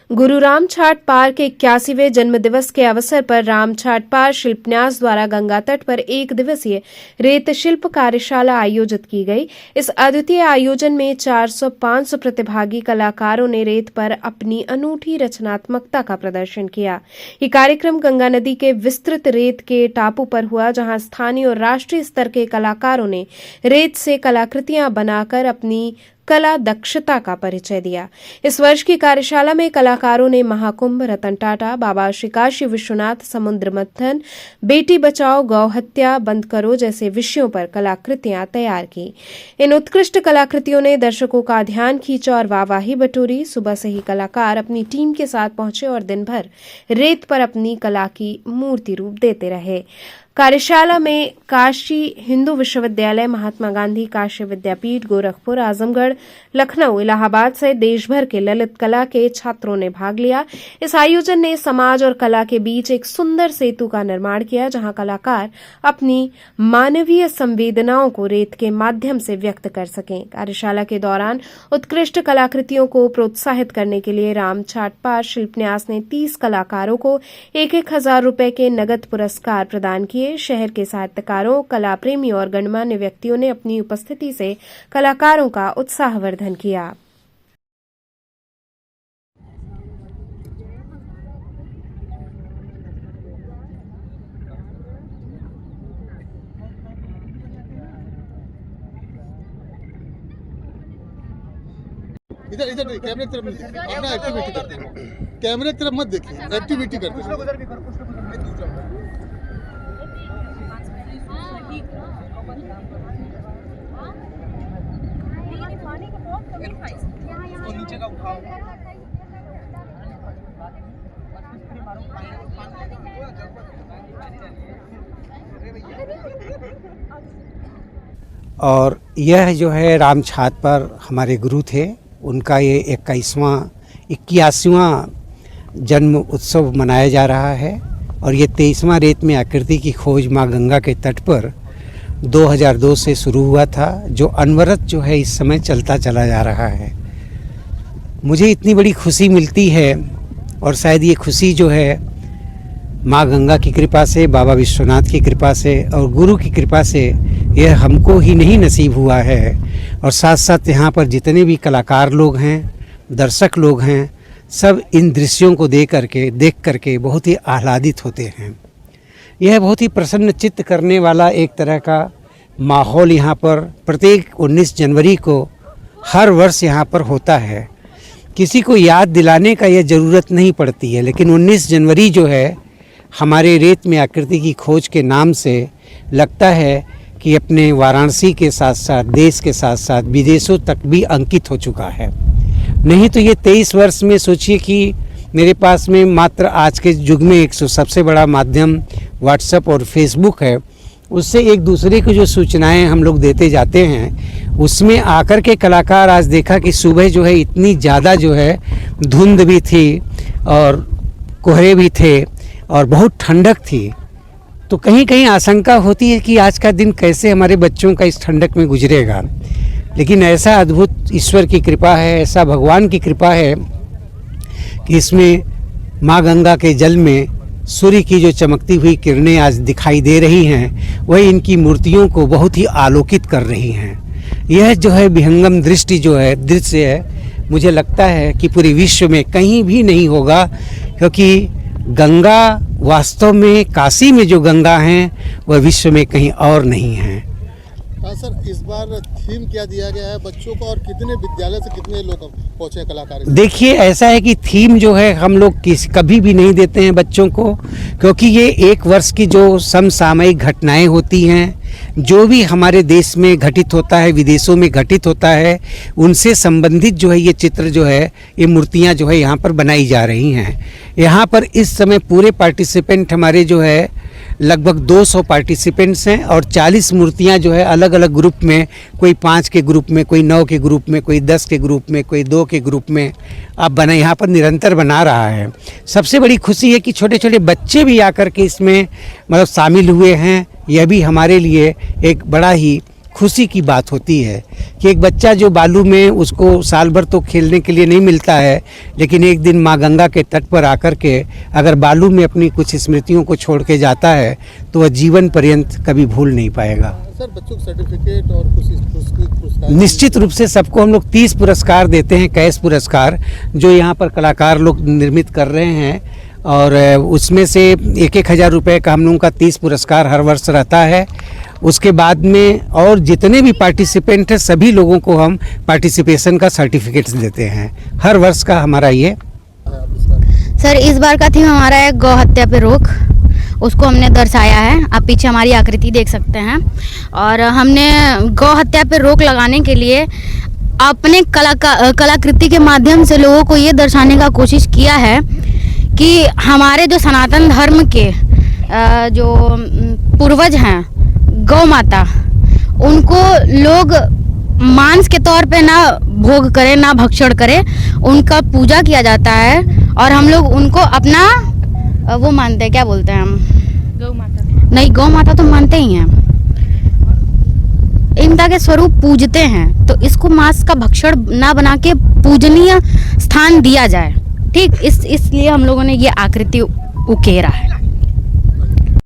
गुरु रामछाट पार के 81वें जन्म दिवस के अवसर पर रामछाट पार शिल्पन्यास द्वारा गंगा तट पर एक दिवसीय रेत शिल्प कार्यशाला आयोजित की गई। इस अद्वितीय आयोजन में 400-500 प्रतिभागी कलाकारों ने रेत पर अपनी अनूठी रचनात्मकता का प्रदर्शन किया। ये कार्यक्रम गंगा नदी के विस्तृत रेत के टापू पर हुआ, जहां स्थानीय और राष्ट्रीय स्तर के कलाकारों ने रेत से कलाकृतियां बनाकर अपनी कला दक्षता का परिचय दिया। इस वर्ष की कार्यशाला में कलाकारों ने महाकुंभ, रतन टाटा, बाबा श्री काशी विश्वनाथ, समुद्र मंथन, बेटी बचाओ, गौ हत्या बंद करो जैसे विषयों पर कलाकृतियां तैयार की। इन उत्कृष्ट कलाकृतियों ने दर्शकों का ध्यान खींचा और वाहवाही बटोरी। सुबह से ही कलाकार अपनी टीम के साथ पहुंचे और दिन भर रेत पर अपनी कला की मूर्ति रूप देते रहे। कार्यशाला में काशी हिंदू विश्वविद्यालय, महात्मा गांधी काशी विद्यापीठ, गोरखपुर, आजमगढ़, लखनऊ, इलाहाबाद सहित देश भर के ललित कला के छात्रों ने भाग लिया। इस आयोजन ने समाज और कला के बीच एक सुंदर सेतु का निर्माण किया, जहां कलाकार अपनी मानवीय संवेदनाओं को रेत के माध्यम से व्यक्त कर सकें। कार्यशाला के दौरान उत्कृष्ट कलाकृतियों को प्रोत्साहित करने के लिए रामछाट पार शिल्पन्यास ने 30 कलाकारों को 1,000 रुपए के नगद पुरस्कार प्रदान किए। शहर के साहित्यकारों, कला प्रेमियों और गणमान्य व्यक्तियों ने अपनी उपस्थिति से कलाकारों का उत्साहवर्धन किया। इधर इधर कैमरे की तरफ अपना एक्टिविटी करते हैं, कैमरे की तरफ मत देखिए, एक्टिविटी करते हैं। नीचे का उठाओ। और यह जो है रामछाट पर हमारे गुरु थे, उनका ये 81वां जन्म उत्सव मनाया जा रहा है। और ये 23वां रेत में आकृति की खोज माँ गंगा के तट पर 2002 से शुरू हुआ था, जो अनवरत जो है इस समय चलता चला जा रहा है। मुझे इतनी बड़ी खुशी मिलती है, और शायद ये खुशी जो है माँ गंगा की कृपा से, बाबा विश्वनाथ की कृपा से और गुरु की कृपा से यह हमको ही नहीं नसीब हुआ है, और साथ साथ यहाँ पर जितने भी कलाकार लोग हैं, दर्शक लोग हैं, सब इन दृश्यों को देख करके बहुत ही आह्लादित होते हैं। यह बहुत ही प्रसन्न चित्त करने वाला एक तरह का माहौल यहाँ पर प्रत्येक 19 जनवरी को हर वर्ष यहाँ पर होता है। किसी को याद दिलाने का यह ज़रूरत नहीं पड़ती है, लेकिन 19 जनवरी जो है हमारे रेत में आकृति की खोज के नाम से लगता है कि अपने वाराणसी के साथ साथ देश के साथ साथ विदेशों तक भी अंकित हो चुका है। नहीं तो ये 23 वर्ष में सोचिए कि मेरे पास में मात्र आज के युग में एक सबसे बड़ा माध्यम व्हाट्सएप और फेसबुक है, उससे एक दूसरे को जो सूचनाएं हम लोग देते जाते हैं, उसमें आकर के कलाकार आज देखा कि सुबह जो है इतनी ज़्यादा जो है धुंध भी थी और कोहरे भी थे और बहुत ठंडक थी, तो कहीं कहीं आशंका होती है कि आज का दिन कैसे हमारे बच्चों का इस ठंडक में गुजरेगा। लेकिन ऐसा अद्भुत ईश्वर की कृपा है, ऐसा भगवान की कृपा है कि इसमें माँ गंगा के जल में सूर्य की जो चमकती हुई किरणें आज दिखाई दे रही हैं, वही इनकी मूर्तियों को बहुत ही आलोकित कर रही हैं। यह जो है विहंगम दृश्य है, मुझे लगता है कि पूरे विश्व में कहीं भी नहीं होगा, क्योंकि गंगा वास्तव में काशी में जो गंगा हैं वह विश्व में कहीं और नहीं है। सर, इस बार थीम क्या दिया गया है बच्चों को, और कितने विद्यालय से कितने लोग पहुंचे कलाकार? देखिए, ऐसा है कि थीम जो है हम लोग कभी भी नहीं देते हैं बच्चों को, क्योंकि ये एक वर्ष की जो समसामयिक घटनाएं होती हैं, जो भी हमारे देश में घटित होता है, विदेशों में घटित होता है, उनसे संबंधित जो है ये चित्र जो है, ये मूर्तियां जो है यहाँ पर बनाई जा रही हैं। यहाँ पर इस समय पूरे पार्टिसिपेंट हमारे जो है लगभग 200 पार्टिसिपेंट्स हैं, और 40 मूर्तियां जो है अलग अलग ग्रुप में, कोई 5 के ग्रुप में, कोई 9 के ग्रुप में, कोई 10 के ग्रुप में, कोई 2 के ग्रुप में अब यहाँ पर निरंतर बना रहा है। सबसे बड़ी खुशी है कि छोटे छोटे बच्चे भी आकर के इसमें मतलब शामिल हुए हैं। यह भी हमारे लिए एक बड़ा ही खुशी की बात होती है कि एक बच्चा जो बालू में, उसको साल भर तो खेलने के लिए नहीं मिलता है, लेकिन एक दिन माँ गंगा के तट पर आकर के अगर बालू में अपनी कुछ स्मृतियों को छोड़ के जाता है तो वह जीवन पर्यंत कभी भूल नहीं पाएगा। सर बच्चों को सर्टिफिकेट और कुछ पुरस्कार निश्चित रूप से सबको हम लोग 30 पुरस्कार देते हैं, कैश पुरस्कार, जो यहाँ पर कलाकार लोग निर्मित कर रहे हैं, और उसमें से 1,000 रुपये का हम लोगों का 30 पुरस्कार हर वर्ष रहता है। उसके बाद में और जितने भी पार्टिसिपेंट हैं सभी लोगों को हम पार्टिसिपेशन का सर्टिफिकेट्स देते हैं। हर वर्ष का हमारा ये। सर इस बार का थीम हमारा है गौ हत्या पे रोक, उसको हमने दर्शाया है। आप पीछे हमारी आकृति देख सकते हैं, और हमने गौ हत्या पे रोक लगाने के लिए अपने कलाकृति के माध्यम से लोगों को ये दर्शाने का कोशिश किया है कि हमारे जो सनातन धर्म के जो पूर्वज हैं गौ माता, उनको लोग मांस के तौर पे ना भोग करें, ना भक्षण करें, उनका पूजा किया जाता है, और हम लोग उनको अपना वो मानते हैं, क्या बोलते हैं हम, गौ माता। नहीं, गौ माता तो मानते ही हैं, इनका के स्वरूप पूजते हैं, तो इसको मांस का भक्षण ना बना के पूजनीय स्थान दिया जाए। ठीक, इसलिए हम लोगों ने ये आकृति उकेरा है।